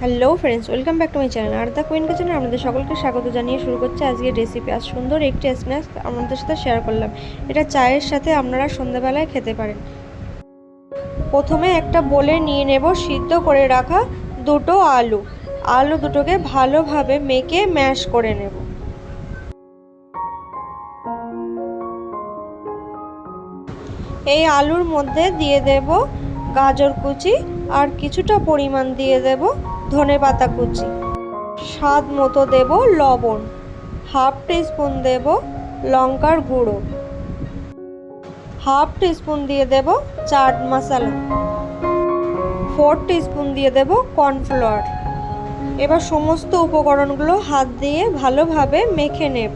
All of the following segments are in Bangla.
Hello friends, welcome back to my channel are the queen কিচেনে আপনাদের সকলকে স্বাগত জানিয়ে শুরু করছে আজকের রেসিপি। আজ সুন্দর একটি স্ন্যাক্স আপনাদের সাথে শেয়ার করলাম। এটা চায়ের সাথে আপনারা সন্ধ্যাবেলায় খেতে পারেন। প্রথমে একটা বোলে নিয়ে নেব সিদ্ধ করে রাখা দুটো আলু দুটোকে ভালোভাবে মেখে ম্যাশ করে নেব। এই আলুর মধ্যে দিয়ে দেব গাজর কুচি আর কিছুটা পরিমাণ দিয়ে দেব ধনেপাতা কুচি, স্বাদ মতো দেব লবণ, হাফ টিস্পুন দেব লঙ্কার গুঁড়ো, হাফ টিস্পুন দিয়ে দেব চাট মশলা, 4 টিস্পুন দিয়ে দেব কর্নফ্লাওয়ার। এবার সমস্ত উপকরণগুলো হাত দিয়ে ভালোভাবে মেখে নেব।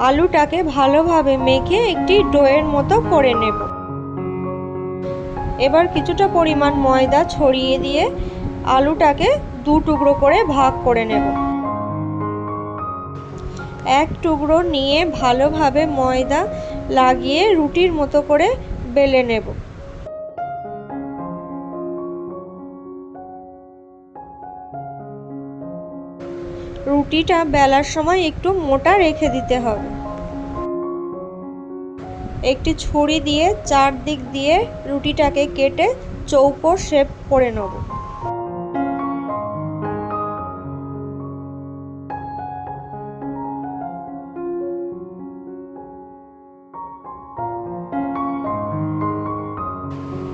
আলুটাকে ভালোভাবে মেখে একটি ডোয়ের মতো করে নেব। এবার কিছুটা পরিমাণ ময়দা ছড়িয়ে দিয়ে আলুটাকে 2 টুকরো করে ভাগ করে নেব। এক টুকরো নিয়ে ভালোভাবে ময়দা লাগিয়ে রুটির মতো করে বেলে নেব। রুটিটা বেলার সময় একটু মোটা রেখে দিতে হবে। একটি ছুরি দিয়ে চারদিক দিয়ে রুটিটাকে কেটে চৌকো শেপ করে নেব।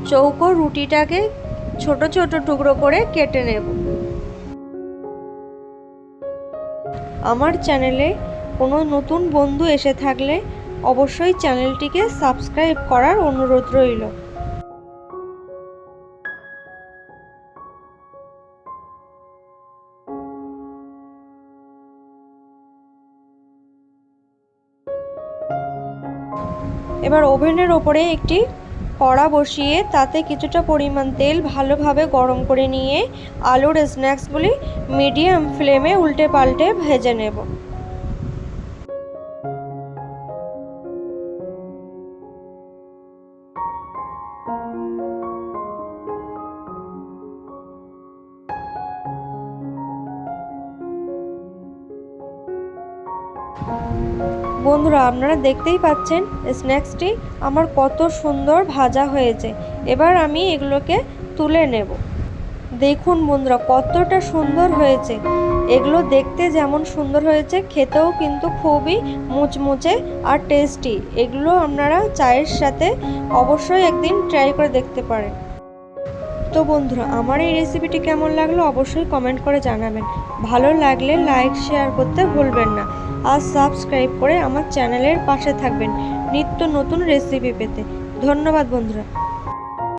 চৌকো রুটিটাকে ছোট ছোট টুকরো করে কেটে নেব। আমার চ্যানেলে কোনো নতুন বন্ধু এসে থাকলে অবশ্যই চ্যানেলটিকে সাবস্ক্রাইব করার অনুরোধ রইল। এবার ওভেনের ওপরে একটি কড়া বসিয়ে তাতে কিছুটা পরিমাণ তেল ভালোভাবে গরম করে নিয়ে আলুর স্ন্যাক্সগুলি মিডিয়াম ফ্লেমে উল্টে পাল্টে ভেজে নেব। বন্ধুরা, আপনারা দেখতেই পাচ্ছেন স্ন্যাক্সটি আমার কত সুন্দর ভাজা হয়েছে। এবার আমি এগুলোকে তুলে নেব। দেখুন বন্ধুরা, কতটা সুন্দর হয়েছে। এগুলো দেখতে যেমন সুন্দর হয়েছে, খেতেও কিন্তু খুবই মুচমুচে আর টেস্টি। এগুলো আপনারা চায়ের সাথে অবশ্যই একদিন ট্রাই করে দেখতে পারেন। তো বন্ধুরা, আমার এই রেসিপিটি কেমন লাগলো অবশ্যই কমেন্ট করে জানাবেন। ভালো লাগলে লাইক শেয়ার করতে ভুলবেন না। আর সাবস্ক্রাইব করে আমার চ্যানেলের পাশে থাকবেন নিত্য নতুন রেসিপি পেতে। ধন্যবাদ বন্ধুরা।